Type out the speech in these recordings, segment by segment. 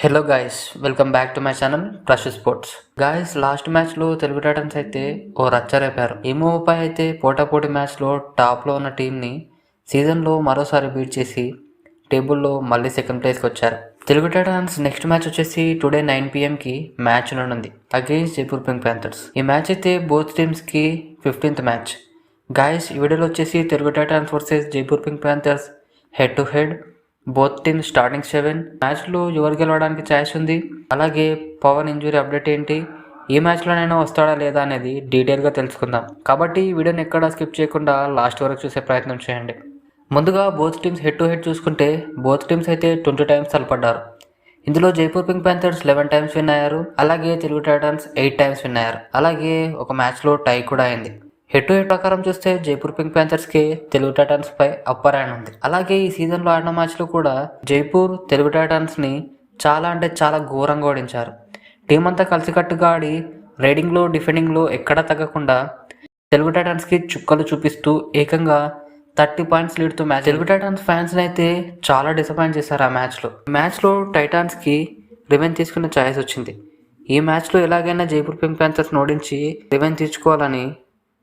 Hello guys, welcome back to my channel fresh sports. Guys, last మ్యాచ్లో Telugu Titans అయితే ఓ రచ్చరేపారు. ఈమోపై అయితే పోటాపోటీ మ్యాచ్లో టాప్లో ఉన్న టీంని సీజన్లో మరోసారి బీట్ చేసి టేబుల్లో మళ్ళీ సెకండ్ ప్లేస్కి వచ్చారు. తెలుగు టైటన్స్ నెక్స్ట్ మ్యాచ్ వచ్చేసి టుడే 9 PM మ్యాచ్ ఉంది అగెయిన్స్ జైపూర్ పింక్ ప్యాంథర్స్. ఈ మ్యాచ్ అయితే బోత్ టీమ్స్కి 15th మ్యాచ్. గాయస్, ఈ వీడియోలో వచ్చేసి Telugu Titans versus Jaipur pink Panthers head to head, both team starting 7 మ్యాచ్లో ఎవరు గెలవడానికి ఛాయిస్ ఉంది, అలాగే పవన్ ఇంజురీ అప్డేట్ ఏంటి, ఈ మ్యాచ్లోనైనా వస్తాడా లేదా అనేది డీటెయిల్గా తెలుసుకుందాం. కాబట్టి ఈ వీడియోని ఎక్కడా స్కిప్ చేయకుండా లాస్ట్ వరకు చూసే ప్రయత్నం చేయండి. ముందుగా both teams head to head చూసుకుంటే బోత్ టీమ్స్ అయితే 20 times తలపడ్డారు. ఇందులో Jaipur pink Panthers 11 times win అయ్యారు, అలాగే తెలుగు టైటన్స్ 8 times విన్ అయ్యారు. అలాగే ఒక మ్యాచ్లో టై కూడా అయింది. హెడ్ టు హెడ్ ప్రకారం చూస్తే జైపూర్ పింక్ ప్యాంథర్స్కి తెలుగు టైటన్స్ పై అప్పర్ హ్యాండ్ ఉంది. అలాగే ఈ సీజన్లో ఆడిన మ్యాచ్లో కూడా జైపూర్ తెలుగు టైటన్స్ని చాలా ఘోరంగా ఓడించారు. టీం అంతా కలిసికట్టుగా ఆడి రైడింగ్లో డిఫెండింగ్లో ఎక్కడా తగ్గకుండా తెలుగు టైటన్స్కి చుక్కలు చూపిస్తూ ఏకంగా 30 points లీడ్తో మ్యాచ్. తెలుగు టైటన్స్ ఫ్యాన్స్ని అయితే చాలా డిసప్పాయింట్ చేశారు. ఆ మ్యాచ్లో టైటాన్స్కి రివెంజ్ తీసుకునే ఛాయిస్ వచ్చింది. ఈ మ్యాచ్లో ఎలాగైనా జైపూర్ పింక్ ప్యాంథర్స్ని ఓడించి రివెంజ్ తీర్చుకోవాలని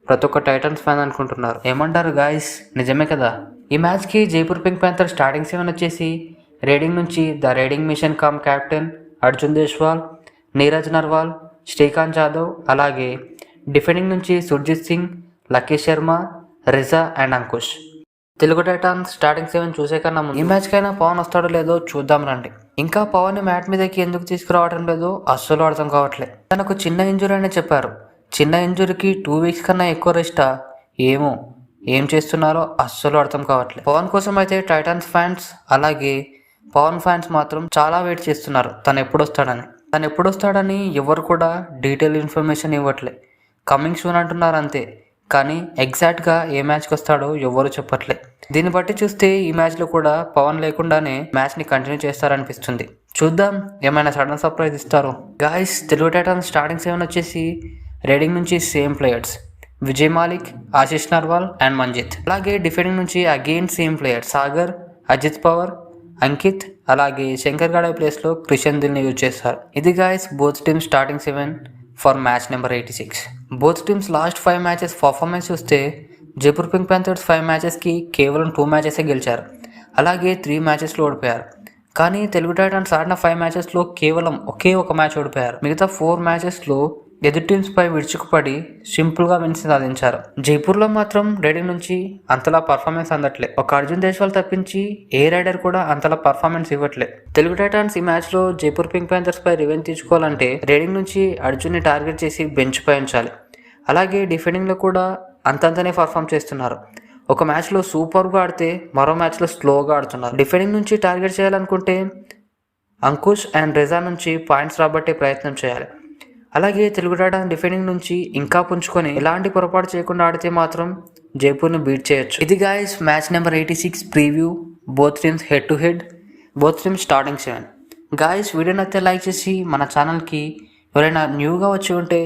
ప్రతి ఒక్క టైటన్స్ ఫ్యాన్ అనుకుంటున్నారు. ఏమంటారు గాయస్, నిజమే కదా? ఈ మ్యాచ్కి జైపూర్ పింక్ ప్యాంథర్ స్టార్టింగ్ 7 వచ్చేసి రైడింగ్ నుంచి the raiding mission come captain Arjun Deshwal, Neeraj Narwal, Srikanth Jadhav, అలాగే డిఫెండింగ్ నుంచి Surjeet Singh, Lucky Sharma, Reza and Ankush. Telugu Titans starting 7 చూసే కన్నా ముందు ఈ మ్యాచ్కైనా పవన్ వస్తాడో లేదో చూద్దాం రండి. ఇంకా పవన్ మ్యాట్ మీదకి ఎందుకు తీసుకురావడం లేదో అస్సలు అర్థం కావట్లేదు. తనకు చిన్న ఇంజురీ అని చెప్పారు. చిన్న ఇంజురీకి 2 weeks కన్నా ఎక్కువ రెస్టా? ఏం చేస్తున్నారో అస్సలు అర్థం కావట్లేదు. పవన్ కోసం అయితే టైటన్స్ ఫ్యాన్స్ అలాగే పవన్ ఫ్యాన్స్ మాత్రం చాలా వెయిట్ చేస్తున్నారు తను ఎప్పుడు వస్తాడని ఎవరు కూడా డీటెయిల్ ఇన్ఫర్మేషన్ ఇవ్వట్లే. కమింగ్ సూన్ అంటున్నారు అంతే, కానీ ఎగ్జాక్ట్గా ఏ మ్యాచ్కి వస్తాడో ఎవరు చెప్పట్లే. దీన్ని బట్టి చూస్తే ఈ మ్యాచ్లో కూడా పవన్ లేకుండానే మ్యాచ్ని కంటిన్యూ చేస్తారనిపిస్తుంది. చూద్దాం ఏమైనా సడన్ సర్ప్రైజ్ ఇస్తారో. గాయస్, తెలుగు టైటన్స్ స్టార్టింగ్ 7 వచ్చేసి రైడింగ్ నుంచి same players Vijay Malik, Ashish Narwal and Manjeet. అలాగే డిఫెండింగ్ నుంచి again same players Sagar, Ajit Pawar, Ankit, అలాగే శంకర్ గడ ప్లేస్లో క్రిషన్ దిల్ని యూజ్ చేస్తారు. ఇది guys both teams starting 7 for match number 86. Both teams last 5 matches performance చూస్తే జైపూర్ పింక్ ప్యాంథర్స్ 5 matchesకి కేవలం 2 matches గెలిచారు, అలాగే 3 matchesలో ఓడిపోయారు. కానీ తెలుగు టైటన్స్ ఆడిన 5 matchesలో కేవలం ఒకే ఒక మ్యాచ్ ఓడిపోయారు. మిగతా 4 matchesలో ఎదురు టీమ్స్ పై విడుచుకుపడి సింపుల్గా విన్ సాధించారు. జైపూర్లో మాత్రం రైడింగ్ నుంచి అంతలా పర్ఫార్మెన్స్ అందట్లే. ఒక అర్జున్ దేశ్వాల్ తప్పించి ఏ రైడర్ కూడా అంతలా పర్ఫార్మెన్స్ ఇవ్వట్లే. తెలుగు టైటన్స్ ఈ మ్యాచ్లో జైపూర్ పింక్ ప్యాంథర్స్ పై రివెంజ్ తీసుకోవాలంటే రైడింగ్ నుంచి అర్జున్ని టార్గెట్ చేసి బెంచ్ పై ఉంచాలి. అలాగే డిఫెండింగ్లో కూడా అంతంతనే పర్ఫామ్ చేస్తున్నారు. ఒక మ్యాచ్లో సూపర్గా ఆడితే మరో మ్యాచ్లో స్లోగా ఆడుతున్నారు. డిఫెండింగ్ నుంచి టార్గెట్ చేయాలనుకుంటే అంకుష్ అండ్ రిజా నుంచి పాయింట్స్ రాబట్టే ప్రయత్నం చేయాలి. అలాగే తెలుగు టైటన్స్ డిఫెండింగ్ నుంచి ఇంకా పుంజుకొని ఎలాంటి పొరపాటు చేయకుండా ఆడితే మాత్రం జైపూర్ని బీట్ చేయొచ్చు. ఇది guys match number 86 preview. Both teams head to head, both teams starting 7. Guys, వీడియోని అయితే లైక్ చేసి మన ఛానల్కి ఎవరైనా న్యూగా వచ్చి ఉంటే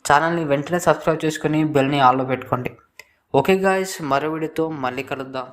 ఛానల్ని వెంటనే సబ్స్క్రైబ్ చేసుకుని బెల్ని ఆన్లో పెట్టుకోండి. ఓకే గాయస్, మరో వీడియోతో మళ్ళీ కలుద్దాం.